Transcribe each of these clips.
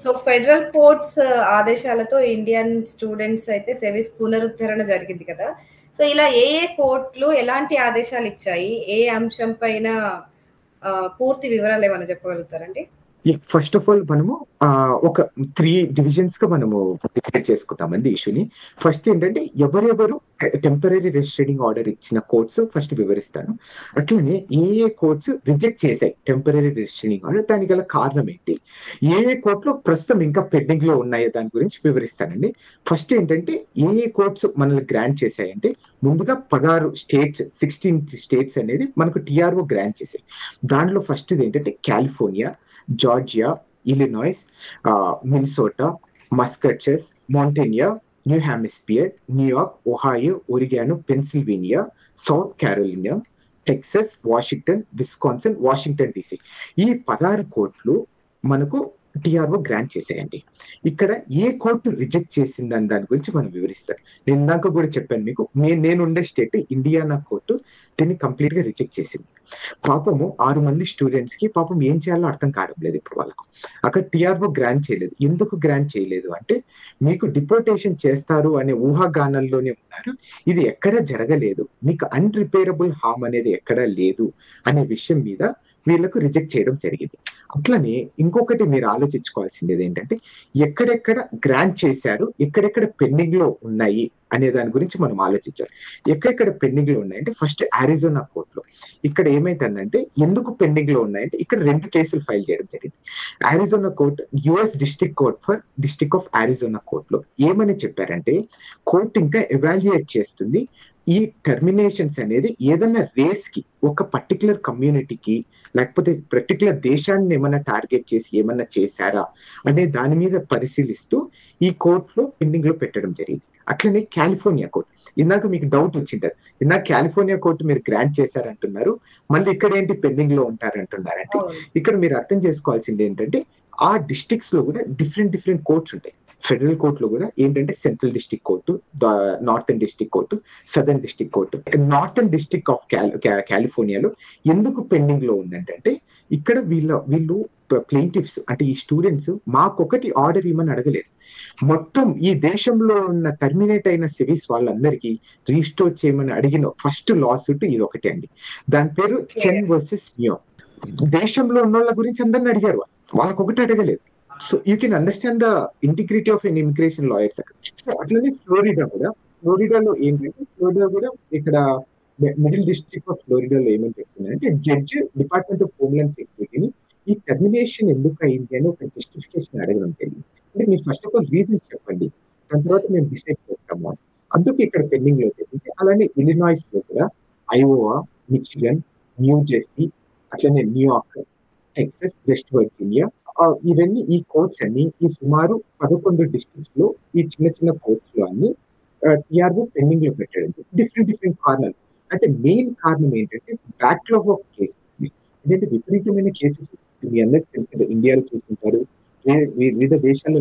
So federal courts ఆదేశాలతో Indian students అయితే SEVIS పునరుద్ధరణ జరిగింది కదా. సో ఇలా ఏ ఏ కోర్టులు ఎలాంటి ఆదేశాలు ఇచ్చాయి, ఏ అంశం పైన పూర్తి వివరాలు ఏమైనా చెప్పగలుగుతారండి? ఫస్ట్ ఆఫ్ ఆల్ మనము ఒక 3 డివిజన్స్ గా మనము డిసైడ్ చేసుకుంటామండి ఇష్యూని. ఫస్ట్ ఏంటంటే ఎవరెవరు టెంపరీ రెస్ట్రైనింగ్ ఆర్డర్ ఇచ్చిన కోర్ట్స్ ఫస్ట్ వివరిస్తాను. అట్లనే ఏ కోర్ట్స్ రిజెక్ట్ చేశాయి టెంపరీ రెస్ట్రైనింగ్ ఆర్డర్, దానికి గల కారణం ఏంటి, ఏ కోర్టులో ప్రస్తుతం ఇంకా పెండింగ్ లో ఉన్నాయో దాని గురించి వివరిస్తానండి. ఫస్ట్ ఏంటంటే ఏ కోర్ట్స్ మనల్ని గ్రాంట్ చేశాయంటే, ముందుగా 16 స్టేట్స్ అనేది మనకు టిఆర్ఓ గ్రాంట్ చేశాయి. దానిలో ఫస్ట్ ఏంటంటే California, Georgia, Illinois, Minnesota, Massachusetts, Montana, New Hampshire, New York, Ohio, Oregon, Pennsylvania, South Carolina, Texas, Washington, Wisconsin, Washington DC. ఈ 16 కోర్టులు మనకు టిఆర్ఓ గ్రాంట్ చేసేయండి. ఇక్కడ ఏ కోర్టు రిజెక్ట్ చేసిందని దాని గురించి మనం వివరిస్తాం. నేను ఇందాక కూడా చెప్పాను మీకు, నేను ఉండే స్టేట్ ఇండియానా కోర్టు దీన్ని కంప్లీట్ గా రిజెక్ట్ చేసింది. పాపము 6 మంది స్టూడెంట్స్ కి పాపం ఏం చేయాలో అర్థం కావడం లేదు ఇప్పుడు వాళ్ళకు. అక్కడ టిఆర్ఓ గ్రాంట్ చేయలేదు. ఎందుకు గ్రాంట్ చేయలేదు అంటే, మీకు డిపోర్టేషన్ చేస్తారు అనే ఊహాగానంలోనే ఉన్నారు, ఇది ఎక్కడా జరగలేదు, మీకు అన్రిపేరబుల్ హార్మ్ అనేది ఎక్కడా లేదు అనే విషయం మీద వీళ్ళకు రిజెక్ట్ చేయడం జరిగింది. అట్లనే ఇంకొకటి మీరు ఆలోచించుకోవాల్సింది ఏంటంటే, ఎక్కడెక్కడ గ్రాంట్ చేశారు, ఎక్కడెక్కడ పెండింగ్ లో ఉన్నాయి అనే దాని గురించి మనం ఆలోచించాలి. ఎక్కడెక్కడ పెండింగ్ లో ఉన్నాయంటే, ఫస్ట్ అరిజోనా కోర్టులో ఇక్కడ ఏమైతుందంటే, ఎందుకు పెండింగ్ లో ఉన్నాయంటే ఇక్కడ 2 కేసులు ఫైల్ చేయడం జరిగింది. Arizona court, US district court for district of Arizona కోర్టులో ఏమని చెప్పారంటే, కోర్టు ఇంకా ఎవాల్యుయేట్ చేస్తుంది ఈ టర్మినేషన్స్ అనేది ఏదన్నా రేస్ కి, ఒక పర్టికులర్ కమ్యూనిటీకి, లేకపోతే పర్టికులర్ దేశాన్ని ఏమన్నా టార్గెట్ చేసి ఏమన్నా చేశారా అనే దాని మీద పరిశీలిస్తూ ఈ కోర్టులో పెండింగ్ లో పెట్టడం జరిగింది. అట్లనే కాలిఫోర్నియా కోర్టు, ఇందాక మీకు డౌట్ వచ్చింటది, ఇందాక కాలిఫోర్నియా కోర్టు మీరు గ్రాంట్ చేశారంటున్నారు, మళ్ళీ ఇక్కడ ఏంటి పెండింగ్ లో ఉంటారంటున్నారంటే, ఇక్కడ మీరు అర్థం చేసుకోవాల్సింది ఏంటంటే, ఆ డిస్ట్రిక్ట్స్ లో కూడా డిఫరెంట్ కోర్ట్స్ ఉంటాయి. ఫెడరల్ కోర్టులో కూడా ఏంటంటే central district court, northern district court, southern district court. Northern district of కాలిఫోర్నియాలో ఎందుకు పెండింగ్ లో ఉందంటే, ఇక్కడ వీళ్ళు ప్లెయింటిఫ్స్ అంటే ఈ స్టూడెంట్స్ మాకొకటి ఆర్డర్ ఇవ్వమని అడగలేదు, మొత్తం ఈ దేశంలో ఉన్న టర్మినేట్ అయిన సివిస్ వాళ్ళందరికీ రీస్టోర్ చేయమని అడిగిన ఫస్ట్ లా సూట్ ఇది ఒకటి అండి. దాని పేరు చెన్ వర్సెస్ న్యూ. దేశంలో ఉన్న వాళ్ళ గురించి అందరిని అడిగారు, వాళ్ళకి ఒకటి అడగలేదు. So you can understand the integrity of an immigration lawyers అక్కడ. సో అట్లనే ఫ్లోరిడాలో ఏంటంటే, ఫ్లోరిడా కూడా ఇక్కడ మిడిల్ డిస్ట్రిక్ట్ ఆఫ్ ఫ్లోరిడాలో ఏమని చెప్తున్నారంటే, జడ్జ్ డిపార్ట్మెంట్ ఆఫ్ హోమ్లాండ్ సెక్యూరిటీని ఈ టర్మినేషన్ ఎందుకు అయింది అని ఒక జస్టిఫికేషన్ అడగడం జరిగింది. అంటే మీరు ఫస్ట్ ఆఫ్ ఆల్ రీజన్స్ చెప్పండి, దాని తర్వాత మేము డిసైడ్ చేస్తాము. అందుకు ఇక్కడ పెండింగ్ లో జరిగింది. అలానే ఇలినాయిస్ లో కూడా, ఐఓవా, మిచిగన్, న్యూ జెర్సీ, అట్లనే న్యూయార్క్, టెక్సస్, వెస్ట్ వర్జీనియా, ఇవన్నీ ఈ కోర్ట్స్ అన్ని ఈ సుమారు 11 డిస్ట్రిక్ట్స్ లో ఈ చిన్న కోర్ట్స్ లో అన్ని టిఆర్ఓ పెండింగ్ లో పెట్టడం డిఫరెంట్ కారణాలు. అంటే మెయిన్ కారణం ఏంటంటే బ్యాక్లాగ్ ఆఫ్ కేసెస్. ఏంటంటే విపరీతమైన కేసెస్ మీ అందరికి తెలిసిందే, ఇండియాలో చూస్తుంటారు, వివిధ దేశాల్లో,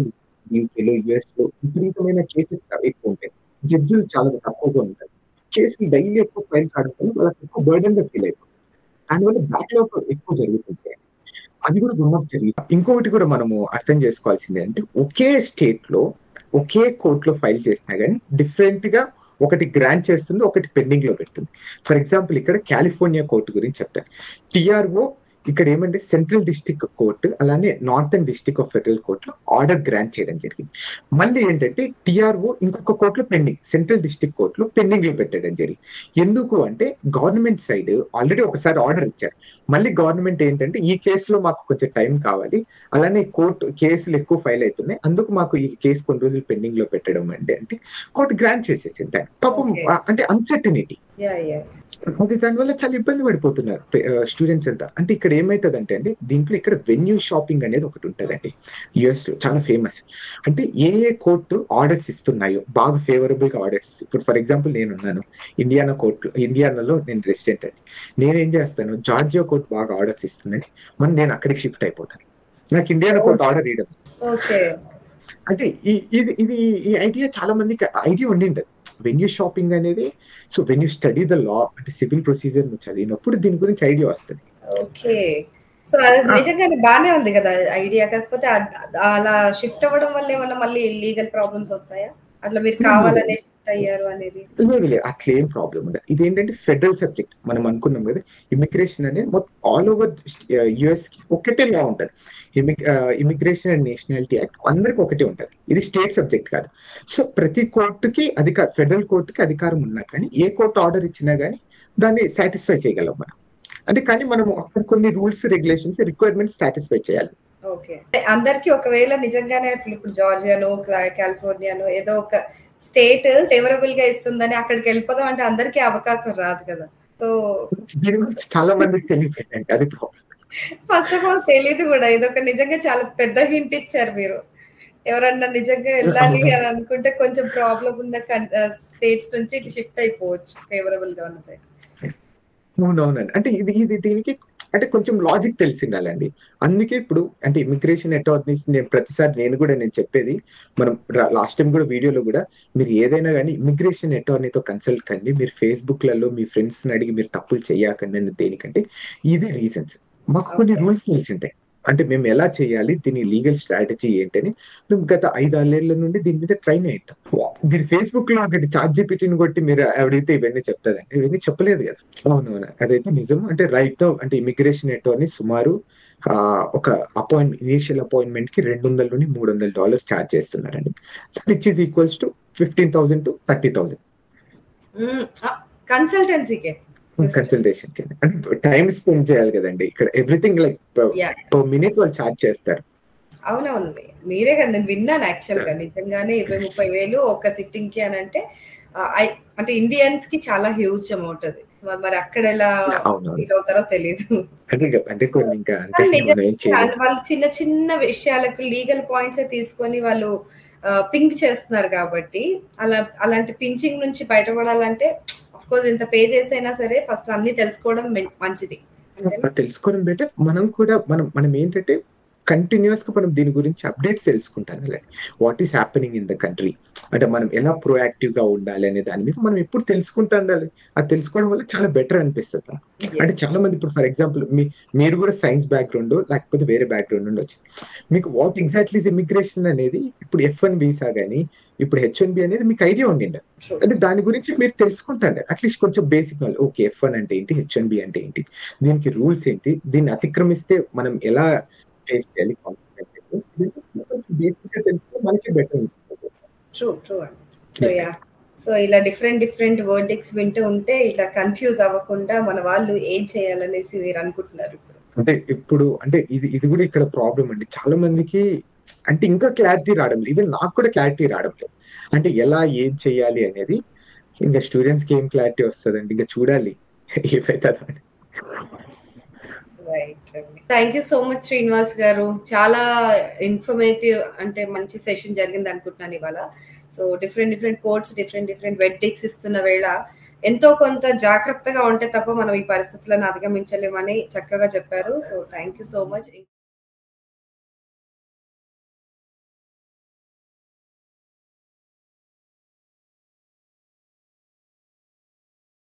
యూకేలో, US లో విపరీతమైన కేసెస్ ఎక్కువ ఉంటాయి, జడ్జిలు చాలా తక్కువగా ఉంటారు, కేసులు డైలీ ఎక్కువ ఫైల్స్ ఆడుకొని వాళ్ళకి ఎక్కువ బర్డెన్ గా ఫీల్ అయిపోతుంది. దానివల్ల బ్యాక్లాగ్ ఎక్కువ జరుగుతుంటాయి. అది కూడా గుణం జరిగింది. ఇంకొకటి కూడా మనము అర్థం చేసుకోవాల్సింది అంటే, ఒకే స్టేట్ లో ఒకే కోర్టులో ఫైల్ చేసినా కానీ డిఫరెంట్ గా ఒకటి గ్రాంట్ చేస్తుంది, ఒకటి పెండింగ్ లో పెడుతుంది. ఫర్ ఎగ్జాంపుల్ ఇక్కడ కాలిఫోర్నియా కోర్టు గురించి చెప్తాను. టిఆర్ఓ ఇక్కడ ఏమంటే సెంట్రల్ డిస్ట్రిక్ట్ కోర్టు, అలానే నార్థన్ డిస్ట్రిక్ట్ ఆఫ్ ఫెడరల్ కోర్టులో ఆర్డర్ గ్రాంట్ చేయడం జరిగింది. మళ్ళీ ఏంటంటే టిఆర్ఓ ఇంకొక కోర్టులో పెండింగ్, సెంట్రల్ డిస్ట్రిక్ట్ కోర్టులో పెండింగ్ లో పెట్టడం జరిగింది. ఎందుకు అంటే గవర్నమెంట్ సైడ్ ఆల్రెడీ ఒకసారి ఆర్డర్ ఇచ్చారు, మళ్ళీ గవర్నమెంట్ ఏంటంటే ఈ కేసులో మాకు కొంచెం టైం కావాలి, అలానే కోర్టు కేసులు ఎక్కువ ఫైల్ అవుతున్నాయి, అందుకు మాకు ఈ కేసు కొన్ని రోజులు పెండింగ్ లో పెట్టడం అంటే కోర్టు గ్రాంట్ చేసేసింది. పాపం అంటే అన్సర్టనిటీ, అది దానివల్ల చాలా ఇబ్బంది పడిపోతున్నారు స్టూడెంట్స్ అంతా. అంటే ఇక్కడ ఏమైతుందంటే అండి, దీంట్లో ఇక్కడ వెన్యూ షాపింగ్ అనేది ఒకటి ఉంటుందండి US లో, చాలా ఫేమస్. అంటే ఏ కోర్టు ఆర్డర్స్ ఇస్తున్నాయో బాగా ఫేవరబుల్ గా ఆర్డర్స్, ఇప్పుడు ఫర్ ఎగ్జాంపుల్ నేనున్నాను ఇండియానాలో నేను రెసిడెంట్ అండి, నేనేం చేస్తాను, జార్జియా కోర్టు బాగా ఆర్డర్స్ ఇస్తుందని నేను అక్కడికి షిఫ్ట్ అయిపోతాను, నాకు ఇండియానా కోర్టు ఆర్డర్ ఇవ్వడం. అంటే ఇది ఈ ఐడియా చాలా మందికి ఐడియా ఉండిండదు, వెన్యూ షాపింగ్ అనేది. So when you study the law, అంటే సివిల్ ప్రొసీజర్ చదివినప్పుడు దీని గురించి ఐడియా వస్తుంది. ఓకే, సో అది నిజంగానే బానే ఉంది కదా ఐడియా. కాకపోతే అలా షిఫ్ట్ అవ్వడం వల్ల ఏమన్నా మళ్ళీ లీగల్ ప్రాబ్లమ్స్ వస్తాయా? అట్లా మీరు కావాలనే షిఫ్ట్ అయ్యారు అనేది? లేదు అట్లేం ప్రాబ్లం ఉండదు. ఇదేంటంటే ఫెడరల్ సబ్జెక్ట్. మనం అనుకున్నాం కదా, ఇమిగ్రేషన్ అనేది మొత్తం ఆల్ ఓవర్ యుఎస్ కి ఒకటే లా ఉంటది. ఇమిగ్రేషన్ అండ్ నేషనాలిటీ యాక్ట్ అందరికి ఒకటే ఉంటది. ఇది స్టేట్ సబ్జెక్ట్ కాదు. సో ప్రతి కోర్టుకి ఫెడరల్ కోర్టుకి అధికారం ఉన్నా కానీ ఏ కోర్టు ఆర్డర్ ఇచ్చినా కానీ దాన్ని సాటిస్ఫై చేయగలం మనం. అంటే కానీ మనం అక్కడ కొన్ని రూల్స్, రెగ్యులేషన్స్, రిక్వైర్మెంట్స్ సాటిస్ఫై చేయాలి. ఓకే. అందరికి ఒకవేళ నిజంగానే ఇప్పుడు జార్జియానో, కాలిఫోర్నియానో ఏదో ఒక స్టేట్ ఫేవరబుల్ గా ఇస్తుందని అక్కడికి వెళ్ళిపోదాం అంటే అందరికీ అవకాశం రాదు కదా. సో దీని గురించి చాలా మందికి తెలియదు, అది ప్రాబ్లం. ఫస్ట్ ఆఫ్ ఆల్ తెలీదు కూడా. ఇదొక నిజంగా చాలా పెద్ద హింట్ ఇచ్చారు మీరు. ఎవరన్నా నిజంగా వెళ్ళాలి అని అనుకుంటే కొంచెం ప్రాబ్లం ఉన్న స్టేట్స్ నుంచి ఇటు షిఫ్ట్ అయిపోవచ్చు ఫేవరబుల్ గా ఉన్న సైడ్. అవునవునండి. అంటే ఇది దీనికి అంటే కొంచెం లాజిక్ తెలిసి ఉండాలండి. అందుకే ఇప్పుడు అంటే ఇమిగ్రేషన్ అటార్నీస్ నేను కూడా చెప్పేది, మనం లాస్ట్ టైం కూడా వీడియోలో కూడా మీరు ఏదైనా కానీ ఇమిగ్రేషన్ అటార్నీతో కన్సల్ట్ కండి. మీరు ఫేస్బుక్ లలో మీ ఫ్రెండ్స్ ని అడిగి మీరు తప్పులు చేయకండి అని. దేనికంటే ఇదే రీజన్స్. మాకు కొన్ని రూల్స్ తెలిసి ఉంటాయి. అంటే మేము ఎలా చేయాలి, దీని లీగల్ స్ట్రాటజీ ఏంటని మేము గత 5-6 ఏళ్ల నుండి దీని మీద ట్రైన్ అయ్యాం. మీరు ఫేస్బుక్ లో ఒకటి చాట్‌జిపిటిని కొట్టి మీరు అడిగితే ఇవన్నీ చెప్తాదండి. ఇవన్నీ చెప్పలేదు కదా. అవునవును, అదైతే నిజం. అంటే రైట్ నౌ అంటే ఇమిగ్రేషన్ అటార్నీ సుమారు ఒక ఇనిషియల్ అపాయింట్మెంట్ కి $200 నుండి $300 ఛార్జ్ చేస్తున్నారండి. Which is equals to 15,000 to 30,000 కన్సల్టెన్సీకే. కన్సల్టేషన్ కి. అంటే టైం స్పెండ్ చేయాలి కదండి. ఇక్కడ ఎవ్రీథింగ్ లైక్ పర్ మినిట్ వాళ్ళు ఛార్జ్ చేస్తారు. అవునవును, మీరే కదా, నేను విన్నాను యాక్చువల్ గా. నిజంగానే 20-30 వేలు ఒక సిట్టింగ్ కి అని అంటే అంటే ఇండియన్స్ కి చాలా హ్యూజ్ అమౌంట్ అది. మరి అక్కడ ఎలా ఫీల్ అవుతారో తెలీదు. వాళ్ళు చిన్న చిన్న విషయాలకు లీగల్ పాయింట్స్ తీసుకొని వాళ్ళు పింక్ చేస్తున్నారు కాబట్టి అలాంటి పించింగ్ నుంచి బయటపడాలంటే ఆఫ్ కోర్స్ ఇంత పే చేసైనా సరే ఫస్ట్ అన్ని తెలుసుకోవడం మంచిది. తెలుసుకోవడం బెటర్. మనం ఏంటంటే కంటిన్యూస్ గా మనం దీని గురించి అప్డేట్స్ తెలుసుకుంటాం. What is happening in the country, అంటే మనం ఎలా ప్రొయాక్టివ్ గా ఉండాలి అనే దాని మీద మనం ఎప్పుడు తెలుసుకుంటా ఉండాలి. అది తెలుసుకోవడం వల్ల చాలా బెటర్ అనిపిస్తుంది. అంటే చాలా మంది ఇప్పుడు ఫర్ ఎగ్జాంపుల్ మీరు కూడా సైన్స్ బ్యాక్గ్రౌండ్ లేకపోతే వేరే బ్యాక్గ్రౌండ్ నుండి వచ్చి మీకు వాట్ ఎగ్జాక్ట్లీ ఇమిగ్రేషన్ అనేది, ఇప్పుడు F1 వీసా గానీ ఇప్పుడు H1B అనేది మీకు ఐడియా ఉండింది. అంటే దాని గురించి మీరు తెలుసుకుంటాండి అట్లీస్ట్ కొంచెం బేసిక్ నాలెడ్జ్. ఓకే, F1 అంటే ఏంటి, H1B అంటే ఏంటి, దీనికి రూల్స్ ఏంటి, దీన్ని అతిక్రమిస్తే మనం ఎలా ఫేస్ చేయాలి, బేసిక్ గా తెలుసుకుంటే మనకి బెటర్ ఉంటుంది. ట్రూ అండి. సో ఇలా డిఫరెంట్ వర్డిక్స్ వింటూ ఉంటే ఇట్లా కన్ఫ్యూజ్ అవ్వకుండా మన వాళ్ళు ఏం చేయాలనేసి మీరు అనుకుంటున్నారు ఇప్పుడు అంటే ఇది కూడా ఇక్కడ ప్రాబ్లం అండి. చాలా మందికి అంటే ఇంకా క్లారిటీ రావడం లేదు. ఈవెన్ నాకు కూడా క్లారిటీ రావడం లేదు. అంటే ఎలా ఏం చేయాలి అనేది ఇంకా స్టూడెంట్స్ కి ఏం క్లారిటీ వస్తుందండి, ఇంకా చూడాలి ఏమైతుందని. Thank you so much Srinivas గారు. చాలా ఇన్ఫర్మేటివ్ అంటే మంచి సెషన్ జరిగింది అనుకుంటున్నాను ఇవాళ. So different codes, different verdicts ఇస్తున్న వేళ ఎంతో కొంత జాగ్రత్తగా ఉంటే తప్ప మనం ఈ పరిస్థితులను అధిగమించలేమని చక్కగా చెప్పారు. So thank you so much.